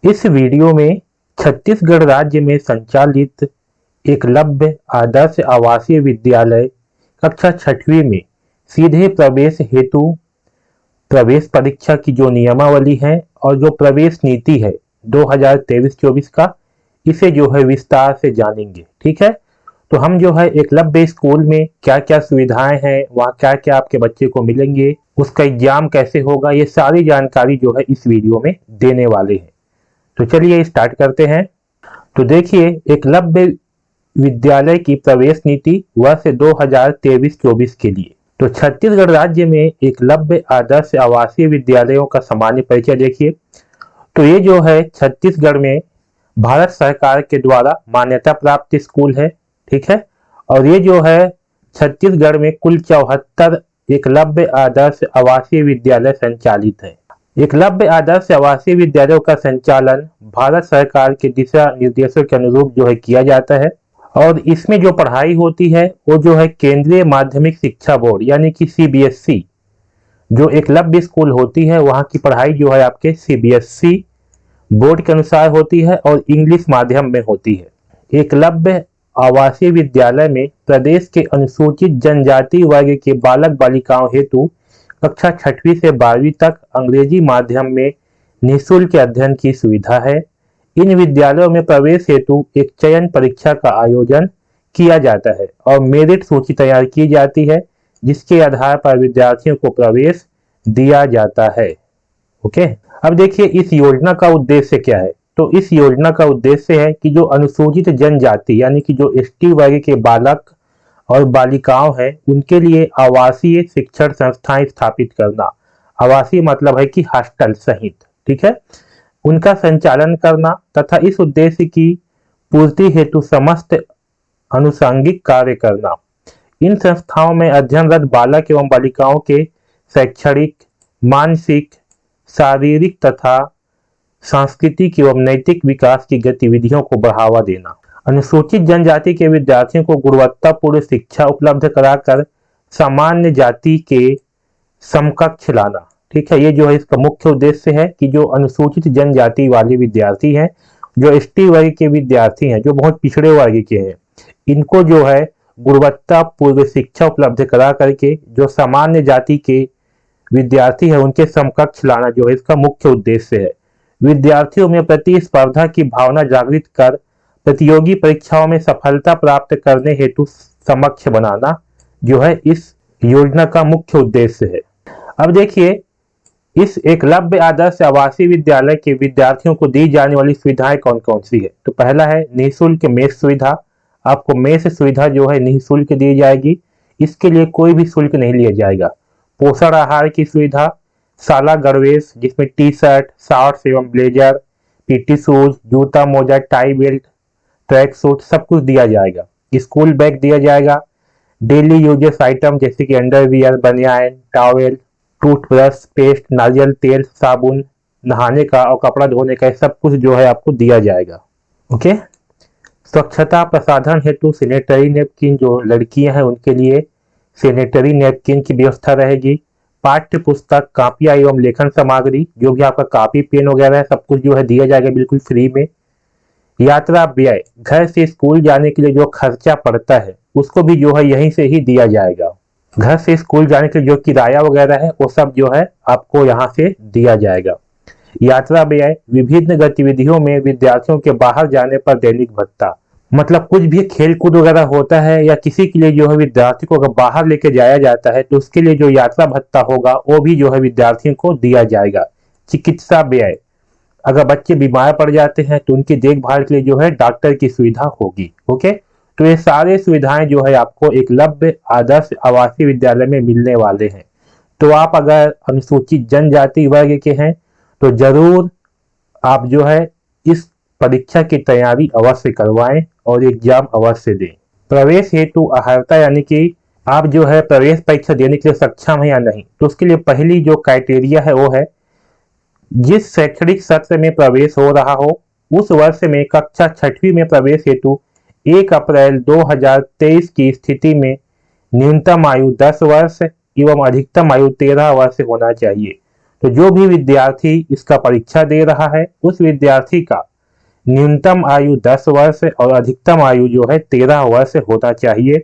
इस वीडियो में छत्तीसगढ़ राज्य में संचालित एकलव्य आदर्श आवासीय विद्यालय कक्षा 6वीं में सीधे प्रवेश हेतु प्रवेश परीक्षा की जो नियमावली है और जो प्रवेश नीति है 2023-24 का, इसे जो है विस्तार से जानेंगे। ठीक है, तो हम जो है एकलव्य स्कूल में क्या क्या सुविधाएं हैं, वहाँ क्या क्या आपके बच्चे को मिलेंगे, उसका एग्जाम कैसे होगा, ये सारी जानकारी जो है इस वीडियो में देने वाले हैं। तो चलिए स्टार्ट करते हैं। तो देखिए, एकलव्य विद्यालय की प्रवेश नीति वर्ष 2023-24 के लिए। तो छत्तीसगढ़ राज्य में एकलव्य आदर्श आवासीय विद्यालयों का सामान्य परिचय देखिए। तो ये जो है छत्तीसगढ़ में भारत सरकार के द्वारा मान्यता प्राप्त स्कूल है। ठीक है, और ये जो है छत्तीसगढ़ में कुल 74 एकलव्य आदर्श आवासीय विद्यालय संचालित है। एकलव्य आदर्श आवासीय विद्यालयों का संचालन भारत सरकार के दिशा निर्देशों के अनुरूप जो है किया जाता है, और इसमें जो पढ़ाई होती है वो जो है केंद्रीय माध्यमिक शिक्षा बोर्ड यानी कि CBSE, जो एकलव्य स्कूल होती है वहाँ की पढ़ाई जो है आपके CBSE बोर्ड के अनुसार होती है और इंग्लिश माध्यम में होती है। एकलव्य आवासीय विद्यालय में प्रदेश के अनुसूचित जनजाति वर्ग के बालक बालिकाओं हेतु कक्षा 6वीं से 12वीं तक अंग्रेजी माध्यम में निःशुल्क अध्ययन की सुविधा है। इन विद्यालयों में प्रवेश हेतु एक चयन परीक्षा का आयोजन किया जाता है और मेरिट सूची तैयार की जाती है, जिसके आधार पर विद्यार्थियों को प्रवेश दिया जाता है। ओके, अब देखिए इस योजना का उद्देश्य क्या है। तो इस योजना का उद्देश्य है कि जो अनुसूचित जनजाति यानी कि जो ST वर्ग के बालक और बालिकाओं हैं उनके लिए आवासीय शिक्षण संस्थाएं स्थापित करना। आवासीय मतलब है कि हॉस्टल सहित, ठीक है, उनका संचालन करना तथा इस उद्देश्य की पूर्ति हेतु समस्त अनुषंगिक कार्य करना। इन संस्थाओं में अध्ययनरत बालक एवं बालिकाओं के शैक्षणिक, मानसिक, शारीरिक तथा सांस्कृतिक एवं नैतिक विकास की गतिविधियों को बढ़ावा देना। अनुसूचित जनजाति के विद्यार्थियों को गुणवत्तापूर्ण शिक्षा उपलब्ध कराकर सामान्य जाति के समकक्ष लाना। ठीक है, ये जो है इसका मुख्य उद्देश्य है कि जो अनुसूचित जनजाति वाले विद्यार्थी हैं, जो ST वर्ग के विद्यार्थी हैं, जो बहुत पिछड़े वर्ग के हैं, इनको जो है गुणवत्तापूर्ण शिक्षा उपलब्ध करा करके जो सामान्य जाति के विद्यार्थी है उनके समकक्ष लाना जो है इसका मुख्य उद्देश्य है। विद्यार्थियों में प्रतिस्पर्धा की भावना जागृत कर प्रतियोगी परीक्षाओं में सफलता प्राप्त करने हेतु समक्ष बनाना जो है इस योजना का मुख्य उद्देश्य है। अब देखिए, इस एकलव्य आदर्श आवासीय विद्यालय के विद्यार्थियों को दी जाने वाली सुविधाएं कौन कौन सी है। तो पहला है निःशुल्क मेस सुविधा। आपको मेस सुविधा जो है निःशुल्क दी जाएगी, इसके लिए कोई भी शुल्क नहीं लिया जाएगा। पोषण आहार की सुविधा, शाला गणवेश जिसमें टी-शर्ट, शॉर्ट्स एवं ब्लेजर, PT शूज, जूता, मोजा, टाई बेल्ट, ट्रैक सूट सब कुछ दिया जाएगा। स्कूल बैग दिया जाएगा। डेली यूजेस आइटम जैसे कि अंडरवियर, बनियान, टॉवेल, टूथब्रश, पेस्ट, नारियल तेल, साबुन, नहाने का और कपड़ा धोने का सब कुछ जो है आपको दिया जाएगा। ओके, स्वच्छता प्रसाधन हेतु सैनिटरी नैपकिन, जो लड़कियां हैं उनके लिए सैनिटरी नैपकिन की व्यवस्था रहेगी। पाठ्य पुस्तक, कापियां एवं लेखन सामग्री, जो भी आपका कॉपी पेन वगैरह है सब कुछ जो है दिया जाएगा बिल्कुल फ्री में। यात्रा व्यय, घर से स्कूल जाने के लिए जो खर्चा पड़ता है उसको भी जो है यहीं से ही दिया जाएगा। घर से स्कूल जाने के लिए जो किराया वगैरह है वो सब जो है आपको यहाँ से दिया जाएगा। यात्रा व्यय, विभिन्न गतिविधियों में विद्यार्थियों के बाहर जाने पर दैनिक भत्ता, मतलब कुछ भी खेल कूद वगैरह होता है या किसी के लिए जो है विद्यार्थी को अगर बाहर लेके जाया जाता है तो उसके लिए जो यात्रा भत्ता होगा वो भी जो है विद्यार्थियों को दिया जाएगा। चिकित्सा व्यय, अगर बच्चे बीमार पड़ जाते हैं तो उनकी देखभाल के लिए जो है डॉक्टर की सुविधा होगी। ओके, तो ये सारे सुविधाएं जो है आपको एकलव्य आदर्श आवासीय विद्यालय में मिलने वाले हैं। तो आप अगर अनुसूचित जनजाति वर्ग के हैं तो जरूर आप जो है इस परीक्षा की तैयारी अवश्य करवाएं और एग्जाम अवश्य दें। प्रवेश हेतु अर्हता यानी कि आप जो है प्रवेश परीक्षा देने के लिए सक्षम है या नहीं, तो उसके लिए पहली जो क्राइटेरिया है वो है जिस शैक्षणिक सत्र में प्रवेश हो रहा हो उस वर्ष में कक्षा 6वीं में प्रवेश हेतु 1 अप्रैल 2023 की स्थिति में न्यूनतम आयु 10 वर्ष एवं अधिकतम आयु 13 वर्ष होना चाहिए। तो जो भी विद्यार्थी इसका परीक्षा दे रहा है उस विद्यार्थी का न्यूनतम आयु 10 वर्ष और अधिकतम आयु जो है 13 वर्ष होना चाहिए।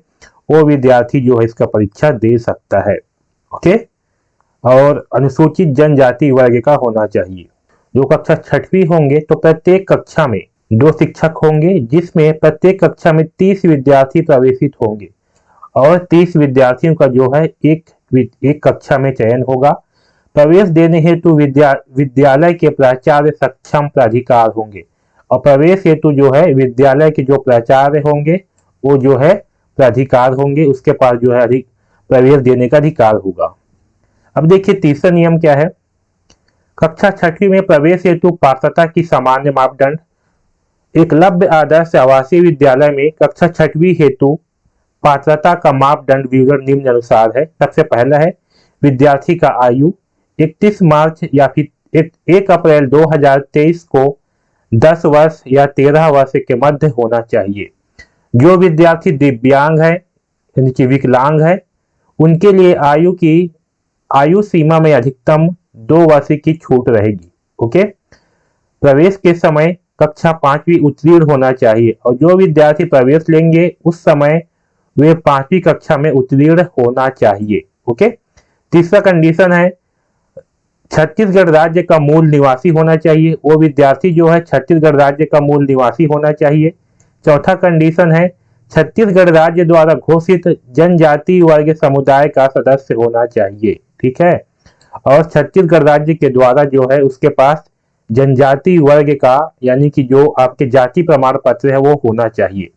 वो विद्यार्थी जो है इसका परीक्षा दे सकता है। ओके, और अनुसूचित जनजाति वर्ग का होना चाहिए। जो कक्षा 6वीं होंगे तो प्रत्येक कक्षा में 2 शिक्षक होंगे, जिसमें प्रत्येक कक्षा में 30 विद्यार्थी प्रवेशित होंगे और 30 विद्यार्थियों का जो है एक कक्षा में चयन होगा। प्रवेश देने हेतु विद्यालय के प्राचार्य सक्षम प्राधिकार होंगे और प्रवेश हेतु जो है विद्यालय के जो प्राचार्य होंगे वो जो है प्राधिकार होंगे, उसके पास जो है अधिक प्रवेश देने का अधिकार होगा। अब देखिए तीसरा नियम क्या है। कक्षा 6वीं में प्रवेश हेतु पात्रता की सामान्य मापदंड। एकलव्य आदर्श आवासीय विद्यालय में कक्षा 6वीं हेतु पात्रता का मापदंड विवरण निम्न अनुसार है। सबसे पहला है विद्यार्थी का आयु 31 मार्च या फिर 1 अप्रैल 2023 को 10 वर्ष या 13 वर्ष के मध्य होना चाहिए। जो विद्यार्थी दिव्यांग है यानी कि विकलांग है उनके लिए आयु सीमा में अधिकतम 2 वर्ष की छूट रहेगी। ओके, प्रवेश के समय कक्षा 5वीं उत्तीर्ण होना चाहिए और जो विद्यार्थी प्रवेश लेंगे उस समय वे 5वीं कक्षा में उत्तीर्ण होना चाहिए। ओके, तीसरा कंडीशन है छत्तीसगढ़ राज्य का मूल निवासी होना चाहिए। वो विद्यार्थी जो है छत्तीसगढ़ राज्य का मूल निवासी होना चाहिए। चौथा कंडीशन है छत्तीसगढ़ राज्य द्वारा घोषित जनजाति वर्ग समुदाय का सदस्य होना चाहिए। ठीक है, और छत्तीसगढ़ राज्य के द्वारा जो है उसके पास जनजाति वर्ग का यानी कि जो आपके जाति प्रमाण पत्र है वो होना चाहिए।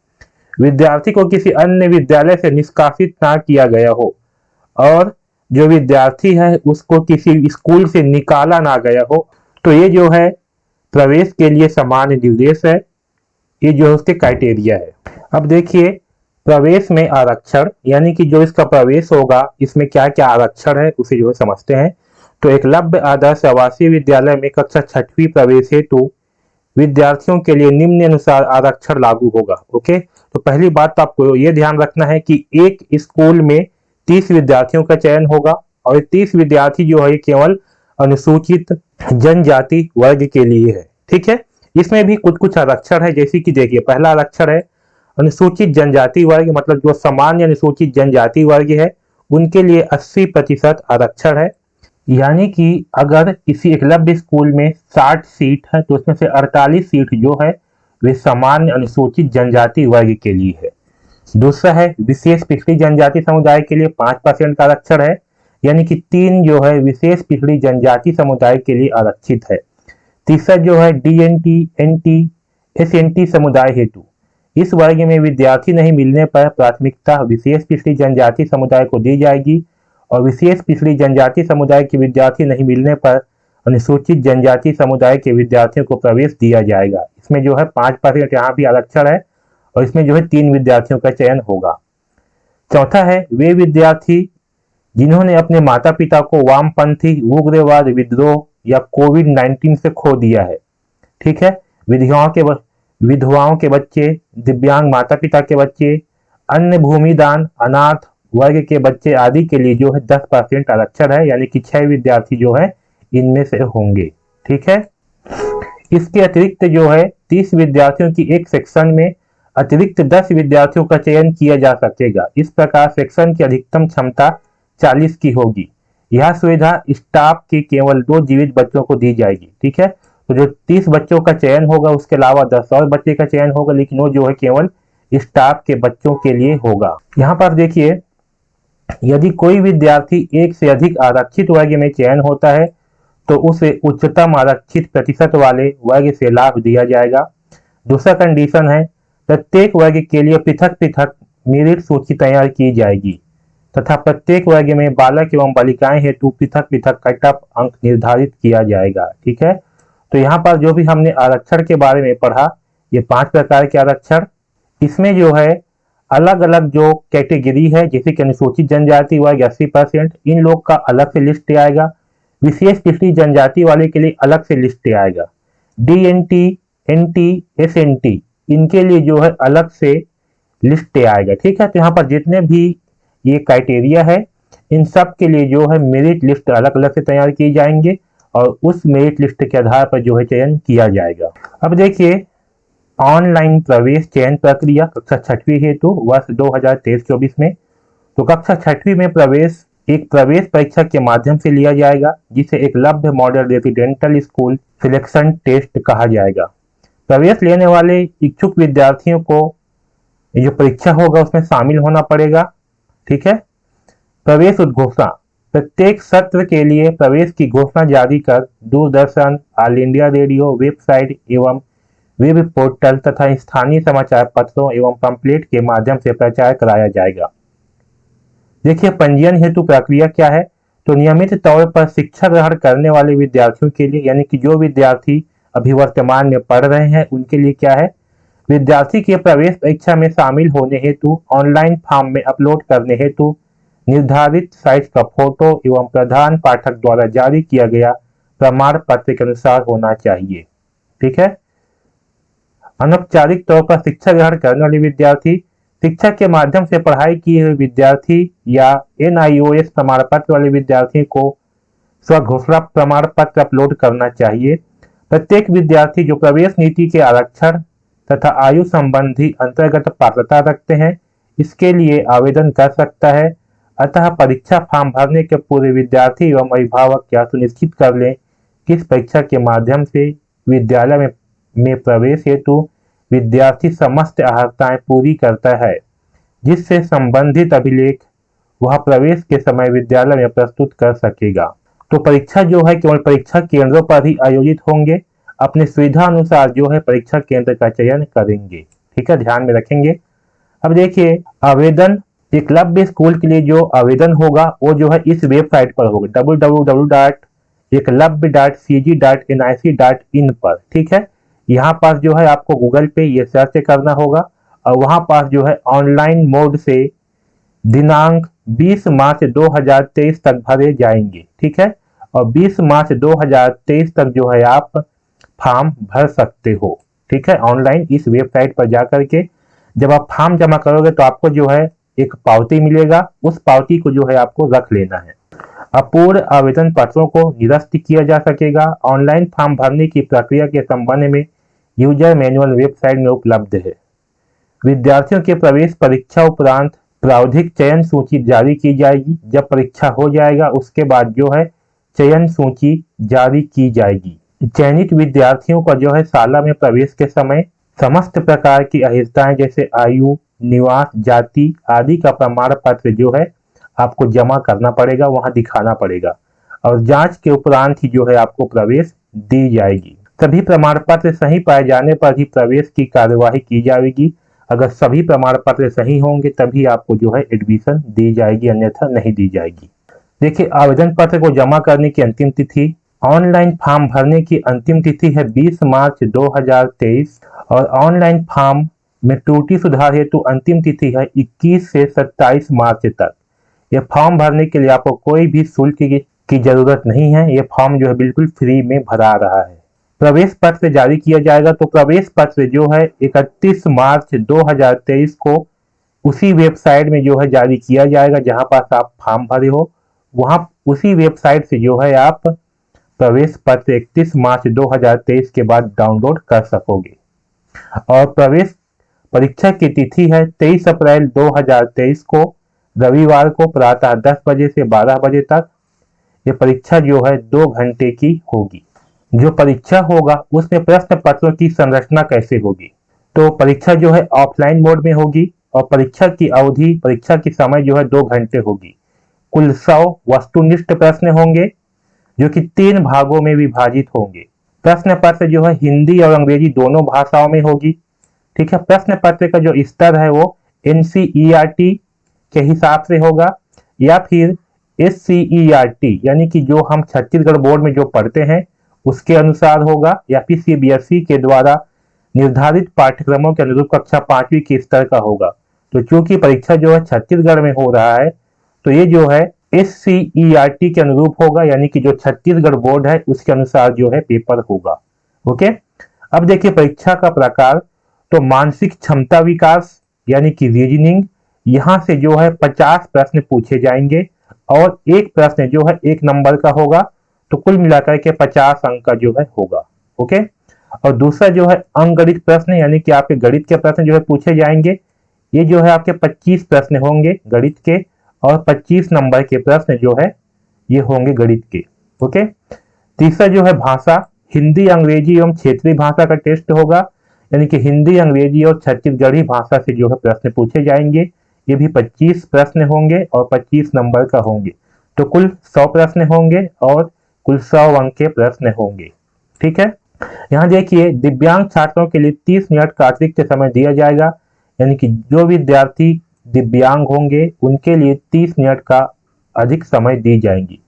विद्यार्थी को किसी अन्य विद्यालय से निष्कासित ना किया गया हो और जो विद्यार्थी है उसको किसी स्कूल से निकाला ना गया हो। तो ये जो है प्रवेश के लिए सामान्य निर्देश है, ये जो है उसके क्राइटेरिया है। अब देखिए प्रवेश में आरक्षण यानी कि जो इसका प्रवेश होगा इसमें क्या क्या आरक्षण है उसे जो है समझते हैं। तो एकलव्य आदर्श आवासीय विद्यालय में कक्षा 6वीं प्रवेश हेतु विद्यार्थियों के लिए निम्न अनुसार आरक्षण लागू होगा। ओके, तो पहली बात तो आपको ये ध्यान रखना है कि एक स्कूल में 30 विद्यार्थियों का चयन होगा और 30 विद्यार्थी जो है केवल अनुसूचित जनजाति वर्ग के लिए है। ठीक है, इसमें भी कुछ आरक्षण है, जैसे कि देखिए पहला आरक्षण है अनुसूचित जनजाति वर्ग, मतलब जो सामान्य अनुसूचित जनजाति वर्ग है उनके लिए 80% आरक्षण है। यानी कि अगर किसी एकलव्य स्कूल में 60 सीट है तो उसमें से 48 सीट जो है वे सामान्य अनुसूचित जनजाति वर्ग के लिए है। दूसरा है विशेष पिछड़ी जनजाति समुदाय के लिए 5% का आरक्षण है, यानी कि 3 जो है विशेष पिछड़ी जनजाति समुदाय के लिए आरक्षित है। तीसरा जो है DNT, NT, SNT समुदाय हेतु इस वर्ग में विद्यार्थी नहीं मिलने पर प्राथमिकता विशेष पिछड़ी जनजाति समुदाय को दी जाएगी और विशेष पिछड़ी जनजाति समुदाय के विद्यार्थी नहीं मिलने पर अनुसूचित जनजाति समुदाय के विद्यार्थियों को प्रवेश दिया जाएगा। इसमें जो है 5% यहाँ भी आरक्षण है और इसमें जो है 3 विद्यार्थियों का चयन होगा। चौथा है वे विद्यार्थी जिन्होंने अपने माता पिता को वामपंथी उग्रवाद विद्रोह या कोविड-19 से खो दिया है। ठीक है, विधवाओं के बच्चे, दिव्यांग माता पिता के बच्चे, अन्य भूमिदान, अनाथ वर्ग के बच्चे आदि के लिए जो है 10% आरक्षण है, यानी कि 6 विद्यार्थी जो है इनमें से होंगे। ठीक है, इसके अतिरिक्त जो है 30 विद्यार्थियों की एक सेक्शन में अतिरिक्त 10 विद्यार्थियों का चयन किया जा सकेगा। इस प्रकार सेक्शन की अधिकतम क्षमता 40 की होगी। यह सुविधा स्टाफ के केवल 2 जीवित बच्चों को दी जाएगी। ठीक है, तो जो 30 बच्चों का चयन होगा उसके अलावा 10 और बच्चे का चयन होगा, लेकिन वो जो है केवल स्टाफ के बच्चों के लिए होगा। यहाँ पर देखिए यदि कोई विद्यार्थी एक से अधिक आरक्षित वर्ग में चयन होता है तो उसे उच्चतम आरक्षित प्रतिशत वाले वर्ग से लाभ दिया जाएगा। दूसरा कंडीशन है प्रत्येक वर्ग के लिए पृथक पृथक मेरिट सूची तैयार की जाएगी तथा प्रत्येक वर्ग में बालक एवं बालिकाएं हेतु पृथक पृथक कट ऑफ अंक निर्धारित किया जाएगा। ठीक है, तो यहाँ पर जो भी हमने आरक्षण के बारे में पढ़ा ये 5 प्रकार के आरक्षण, इसमें जो है अलग अलग जो कैटेगरी है जैसे कि अनुसूचित जनजाति वर्ग 80%, इन लोग का अलग से लिस्ट आएगा। विशेष पिछड़ी जनजाति वाले के लिए अलग से लिस्ट आएगा। DNT, NT, SNT इनके लिए जो है अलग से लिस्ट आएगा। ठीक है, तो यहाँ पर जितने भी ये क्राइटेरिया है इन सब के लिए जो है मेरिट लिस्ट अलग अलग से तैयार किए जाएंगे और उस मेरिट लिस्ट के आधार पर जो है चयन किया जाएगा। अब देखिए, ऑनलाइन प्रवेश चयन प्रक्रिया कक्षा छठवीं हेतु वर्ष 2023-24 में। तो कक्षा छठवीं में प्रवेश एक प्रवेश परीक्षा के माध्यम से लिया जाएगा, जिसे Eklavya model residential school selection test कहा जाएगा। प्रवेश लेने वाले इच्छुक विद्यार्थियों को जो परीक्षा होगा उसमें शामिल होना पड़ेगा। ठीक है। प्रवेश उद्घोषणा, प्रत्येक सत्र के लिए प्रवेश की घोषणा जारी कर Doordarshan, all India radio, website एवं वेब पोर्टल तथा स्थानीय समाचार पत्रों एवं पंपलेट के माध्यम से प्रचार कराया जाएगा। देखिए, पंजीयन हेतु प्रक्रिया क्या है। तो नियमित तौर पर शिक्षा ग्रहण करने वाले विद्यार्थियों के लिए, यानी कि जो विद्यार्थी अभी वर्तमान में पढ़ रहे हैं उनके लिए क्या है, विद्यार्थी के प्रवेश परीक्षा में शामिल होने हेतु ऑनलाइन फॉर्म में अपलोड करने हेतु निर्धारित साइज का फोटो एवं प्रधान पाठक द्वारा जारी किया गया प्रमाण पत्र के अनुसार होना चाहिए। ठीक है। अनौपचारिक तौर पर शिक्षा ग्रहण करने वाले विद्यार्थी, शिक्षा के माध्यम से पढ़ाई किए हुए विद्यार्थी या NIOS प्रमाण पत्र वाले विद्यार्थी को स्वघोषणा प्रमाण पत्र अपलोड करना चाहिए। प्रत्येक विद्यार्थी जो प्रवेश नीति के आरक्षण तथा आयु संबंधी अंतर्गत पात्रता रखते हैं, इसके लिए आवेदन कर सकता है। अतः परीक्षा फॉर्म भरने के पूर्व विद्यार्थी एवं अभिभावक क्या सुनिश्चित कर लें कि इस परीक्षा के माध्यम से विद्यालय में प्रवेश हेतु विद्यार्थी समस्त अर्हताएं पूरी करता है, जिससे संबंधित अभिलेख वह प्रवेश के समय विद्यालय में प्रस्तुत कर सकेगा। तो परीक्षा जो है केवल परीक्षा केंद्रों पर ही आयोजित होंगे। अपनी सुविधा अनुसार जो है परीक्षा केंद्र का चयन करेंगे। ठीक है, ध्यान में रखेंगे। अब देखिए, आवेदन एकलव्य स्कूल के लिए जो आवेदन होगा वो जो है इस वेबसाइट पर होगा, www.eklavya.cg.nic.in पर। ठीक है। यहाँ पास जो है आपको गूगल पे ये सर्च करना होगा और वहां पास जो है ऑनलाइन मोड से दिनांक 20 मार्च 2023 तक भरे जाएंगे। ठीक है। और 20 मार्च 2023 तक जो है आप फॉर्म भर सकते हो। ठीक है, ऑनलाइन इस वेबसाइट पर जाकर के जब आप फॉर्म जमा करोगे तो आपको जो है एक पावती मिलेगा, उस पावती को जो है आपको रख लेना है। अपूर्ण आवेदन पत्रों को निरस्त किया जा सकेगा। ऑनलाइन फॉर्म भरने की प्रक्रिया के संबंध में यूजर मैनुअल वेबसाइट में उपलब्ध है। विद्यार्थियों के प्रवेश परीक्षा उपरांत प्रारंभिक चयन सूची जारी की जाएगी। जब परीक्षा हो जाएगा उसके बाद जो है चयन सूची जारी की जाएगी। चयनित विद्यार्थियों का जो है शाला में प्रवेश के समय समस्त प्रकार की अहिर्ताएं जैसे आयु, निवास, जाति आदि का प्रमाण पत्र जो है आपको जमा करना पड़ेगा, वहां दिखाना पड़ेगा और जांच के उपरांत ही जो है आपको प्रवेश दी जाएगी। सभी प्रमाण पत्र सही पाए जाने पर ही प्रवेश की कार्यवाही की जाएगी। अगर सभी प्रमाण पत्र सही होंगे तभी आपको जो है एडमिशन दी जाएगी, अन्यथा नहीं दी जाएगी। देखिए, आवेदन पत्र को जमा करने की अंतिम तिथि, ऑनलाइन फॉर्म भरने की अंतिम तिथि है 20 मार्च 2023 और ऑनलाइन फॉर्म में त्रुटि सुधार हेतु अंतिम तिथि है 21 से 27 मार्च तक। यह फॉर्म भरने के लिए आपको कोई भी शुल्क की जरूरत नहीं है। यह फॉर्म जो है बिल्कुल फ्री में भरा रहा है। प्रवेश पत्र जारी किया जाएगा। तो प्रवेश पत्र जो है 31 मार्च 2023 को उसी वेबसाइट में जो है जारी किया जाएगा जहां पास आप फॉर्म भरे हो, वहां उसी वेबसाइट से जो है आप प्रवेश पत्र 31 मार्च 2023 के बाद डाउनलोड कर सकोगे। और प्रवेश परीक्षा की तिथि है 23 अप्रैल 2023 को रविवार को प्रातः 10 बजे से 12 बजे तक। ये परीक्षा जो है 2 घंटे की होगी। जो परीक्षा होगा उसमें प्रश्न पत्रों की संरचना कैसे होगी। तो परीक्षा जो है ऑफलाइन मोड में होगी और परीक्षा की अवधि, परीक्षा की समय जो है 2 घंटे होगी। कुल 100 वस्तुनिष्ठ प्रश्न होंगे जो कि 3 भागों में विभाजित होंगे। प्रश्न पत्र जो है हिंदी और अंग्रेजी दोनों भाषाओं में होगी। ठीक है। प्रश्न पत्र का जो स्तर है वो NCERT के हिसाब से होगा या फिर SCERT यानी कि जो हम छत्तीसगढ़ बोर्ड में जो पढ़ते हैं उसके अनुसार होगा, या फिर CBSE के द्वारा निर्धारित पाठ्यक्रमों के अनुरूप कक्षा 5वीं के स्तर का होगा। तो चूंकि परीक्षा जो है छत्तीसगढ़ में हो रहा है तो ये जो है SCERT के अनुरूप होगा, यानी कि जो छत्तीसगढ़ बोर्ड है उसके अनुसार जो है पेपर होगा। ओके। अब देखिए परीक्षा का प्रकार। तो मानसिक क्षमता विकास यानी कि रीजनिंग, यहाँ से जो है 50 प्रश्न पूछे जाएंगे और एक प्रश्न जो है 1 नंबर का होगा तो कुल मिलाकर के 50 अंक का जो है होगा। ओके। और दूसरा जो है अंकगणित प्रश्न, यानी कि आपके गणित के प्रश्न जो है पूछे जाएंगे। ये जो है आपके 25 प्रश्न होंगे गणित के, और 25 नंबर के प्रश्न जो है ये होंगे गणित के। ओके। तीसरा जो है भाषा, हिंदी, अंग्रेजी एवं क्षेत्रीय भाषा का टेस्ट होगा, यानी कि हिंदी, अंग्रेजी और छत्तीसगढ़ी भाषा से जो है प्रश्न पूछे जाएंगे। ये भी 25 प्रश्न होंगे और 25 नंबर का होंगे। तो कुल 100 प्रश्न होंगे और कुल 100 अंक के प्रश्न होंगे। ठीक है। यहाँ देखिए दिव्यांग छात्रों के लिए 30 मिनट का अतिरिक्त समय दिया जाएगा, यानी कि जो विद्यार्थी दिव्यांग होंगे उनके लिए 30 मिनट का अधिक समय दी जाएंगी।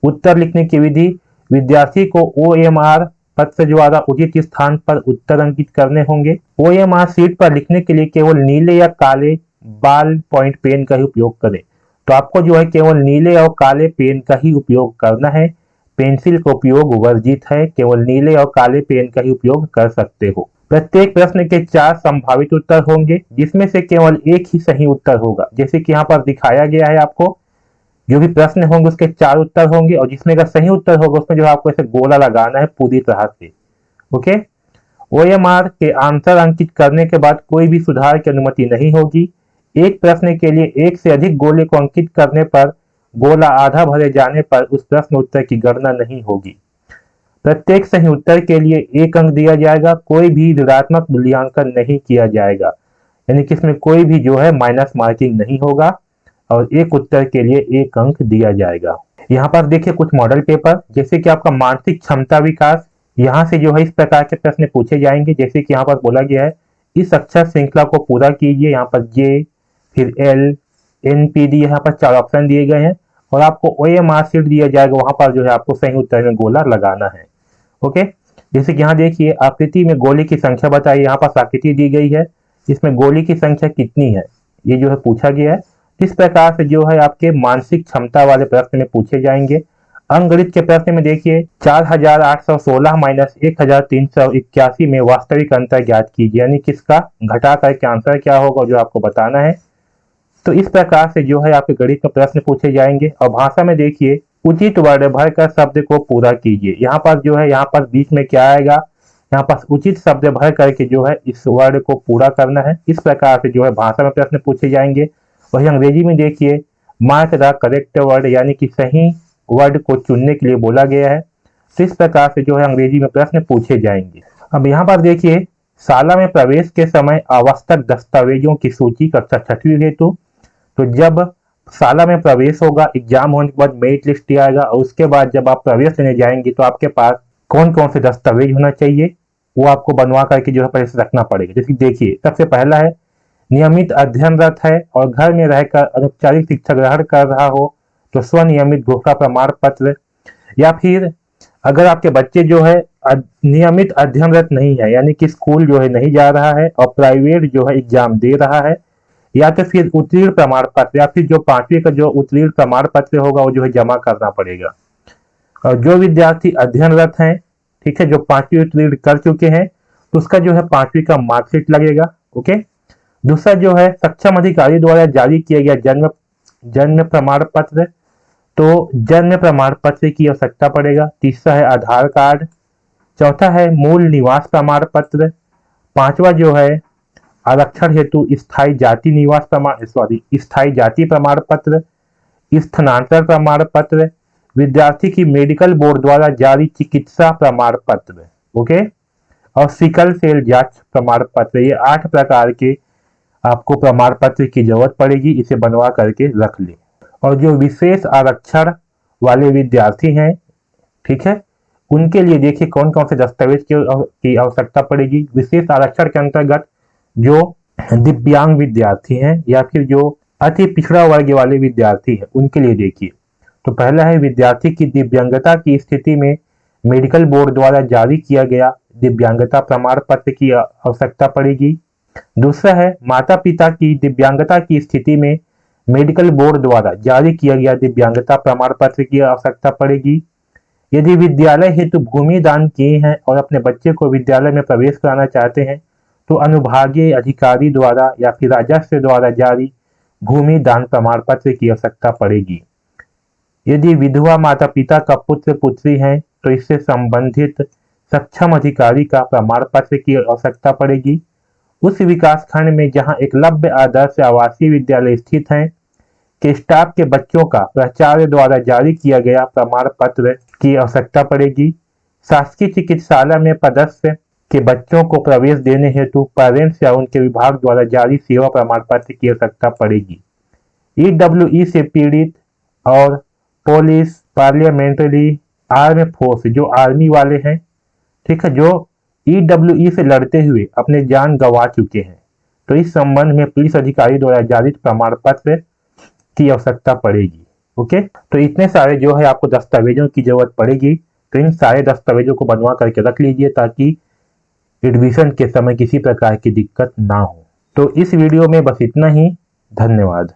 उत्तर लिखने की विधि, विद्यार्थी को OMR पत्र द्वारा उचित स्थान पर उत्तर अंकित करने होंगे। OMR शीट पर लिखने के लिए केवल नीले या काले बॉल पॉइंट पेन का ही उपयोग करें। तो आपको जो है केवल नीले और काले पेन का ही उपयोग करना है, पेंसिल का उपयोग वर्जित है, केवल नीले और काले पेन का ही उपयोग कर सकते हो। प्रत्येक प्रश्न के 4 संभावित उत्तर होंगे, जिसमें से केवल एक ही सही उत्तर होगा। जैसे कि यहाँ पर दिखाया गया है आपको, जो भी प्रश्न होंगे उसके 4 उत्तर होंगे, और जिसमें का सही उत्तर होगा उसमें जो आपको ऐसे गोला लगाना है पूरी तरह से। ओके। OMR के आंसर अंकित करने के बाद कोई भी सुधार की अनुमति नहीं होगी। एक प्रश्न के लिए एक से अधिक गोले को अंकित करने पर गोला आधा भरे जाने पर उस प्रश्न उत्तर की गणना नहीं होगी। प्रत्येक सही उत्तर के लिए 1 अंक दिया जाएगा, कोई भी ऋणात्मक मूल्यांकन नहीं किया जाएगा, यानी कि इसमें कोई भी जो है माइनस मार्किंग नहीं होगा, और एक उत्तर के लिए 1 अंक दिया जाएगा। यहाँ पर देखिए कुछ मॉडल पेपर, जैसे कि आपका मानसिक क्षमता विकास, यहाँ से जो है इस प्रकार के प्रश्न पूछे जाएंगे। जैसे कि यहाँ पर बोला गया है इस अक्षर श्रृंखला को पूरा कीजिए, यहाँ पर J, फिर L, NPD, यहाँ पर 4 ऑप्शन दिए गए हैं, और आपको OMR शीट दिया जाएगा, वहां पर जो है आपको सही उत्तर में गोला लगाना है। ओके। जैसे कि यहाँ देखिए आकृति में गोले की संख्या बताइए, यहाँ पर आकृति दी गई है, इसमें गोले की संख्या कितनी है ये जो है पूछा गया है। इस प्रकार से जो है आपके मानसिक क्षमता वाले प्रश्न में पूछे जाएंगे। अंकगणित के प्रश्न में देखिए 4816 माइनस 1381 में वास्तविक अंतर ज्ञात कीजिए, यानी किसका घटा करके आंसर क्या होगा जो आपको बताना है। तो इस प्रकार से जो है आपके गणित में प्रश्न पूछे जाएंगे। और भाषा में देखिए उचित वर्ण भर कर शब्द को पूरा कीजिए, यहाँ पर जो है यहाँ पर बीच में क्या आएगा, यहाँ पर उचित शब्द भर करके जो है इस वर्ड को पूरा करना है। इस प्रकार से जो है भाषा में प्रश्न पूछे जाएंगे। वही अंग्रेजी में देखिए मार्क द करेक्ट वर्ड, यानी कि सही वर्ड को चुनने के लिए बोला गया है। तो इस प्रकार से जो है अंग्रेजी में प्रश्न पूछे जाएंगे। अब यहाँ पर देखिए शाला में प्रवेश के समय आवश्यक दस्तावेजों की सूची कक्षा 6वीं हेतु। तो जब शाला में प्रवेश होगा, एग्जाम होने के बाद मेरिट लिस्ट आएगा, और उसके बाद जब आप प्रवेश लेने जाएंगे तो आपके पास कौन कौन से दस्तावेज होना चाहिए वो आपको बनवा करके जो है पहले से रखना पड़ेगा। जैसे देखिए सबसे पहला है नियमित अध्ययनरत है और घर में रहकर अनौपचारिक शिक्षा ग्रहण कर रहा हो तो स्वनियमित घोषणा प्रमाण पत्र, या फिर अगर आपके बच्चे जो है नियमित अध्ययनरत नहीं है, यानी कि स्कूल जो है नहीं जा रहा है और प्राइवेट जो है एग्जाम दे रहा है, या तो फिर उत्तीर्ण प्रमाण पत्र, या फिर जो 5वीं का जो उत्तीर्ण प्रमाण पत्र होगा वो जो है जमा करना पड़ेगा। और जो विद्यार्थी अध्ययनरत हैं, ठीक है, जो 5वीं उत्तीर्ण कर चुके हैं तो उसका जो है 5वीं का मार्कशीट लगेगा। ओके। दूसरा जो है सक्षम अधिकारी द्वारा जारी किया गया जन्म प्रमाण पत्र, तो जन्म प्रमाण पत्र की आवश्यकता पड़ेगा। तीसरा है आधार कार्ड। चौथा है मूल निवास प्रमाण पत्र। 5वां जो है आरक्षण हेतु स्थायी जाति प्रमाण पत्र, स्थानांतरण प्रमाण पत्र, विद्यार्थी की मेडिकल बोर्ड द्वारा जारी चिकित्सा प्रमाण पत्र। ओके। और सिकल सेल जांच प्रमाण पत्र। ये 8 प्रकार के आपको प्रमाण पत्र की जरूरत पड़ेगी, इसे बनवा करके रख ले। और जो विशेष आरक्षण वाले विद्यार्थी हैं, ठीक है, उनके लिए देखिए कौन कौन से दस्तावेज की आवश्यकता पड़ेगी। विशेष आरक्षण के अंतर्गत जो दिव्यांग विद्यार्थी हैं या फिर जो अति पिछड़ा वर्ग वाले विद्यार्थी हैं उनके लिए देखिए, तो पहला है विद्यार्थी की दिव्यांगता की स्थिति में मेडिकल बोर्ड द्वारा जारी किया गया दिव्यांगता प्रमाण पत्र की आवश्यकता पड़ेगी। दूसरा है माता पिता की दिव्यांगता की स्थिति में मेडिकल बोर्ड द्वारा जारी किया गया दिव्यांगता प्रमाण पत्र की आवश्यकता पड़ेगी। यदि विद्यालय हेतु भूमि दान किए हैं और अपने बच्चे को विद्यालय में प्रवेश कराना चाहते हैं तो अनुभागीय अधिकारी द्वारा या फिर राजस्व द्वारा जारी भूमि दान प्रमाण पत्र की आवश्यकता पड़ेगी। यदि विधवा माता पिता का पुत्र पुत्री है तो इससे संबंधित सक्षम अधिकारी का प्रमाण पत्र की आवश्यकता पड़ेगी। उस विकासखंड में जहां एकलव्य आदर्श आवासीय विद्यालय स्थित है के स्टाफ के बच्चों का प्राचार्य द्वारा जारी किया गया प्रमाण पत्र की आवश्यकता पड़ेगी। शासकीय चिकित्सालय में पदस्थ के बच्चों को प्रवेश देने हेतु पेरेंट्स या उनके विभाग द्वारा जारी सेवा प्रमाण पत्र की आवश्यकता पड़ेगी। ईडब्ल्यूई से पीड़ित और पुलिस, पार्लियामेंट्री, आर्म फोर्स जो आर्मी वाले हैं, ठीक है, जो ईडब्ल्यूई से लड़ते हुए अपने जान गंवा चुके हैं, तो इस संबंध में पुलिस अधिकारी द्वारा जारी प्रमाण पत्र की आवश्यकता पड़ेगी। ओके, तो इतने सारे जो है आपको दस्तावेजों की जरूरत पड़ेगी। तो इन सारे दस्तावेजों को बनवा करके रख लीजिए ताकि एडमिशन के समय किसी प्रकार की दिक्कत ना हो। तो इस वीडियो में बस इतना ही। धन्यवाद।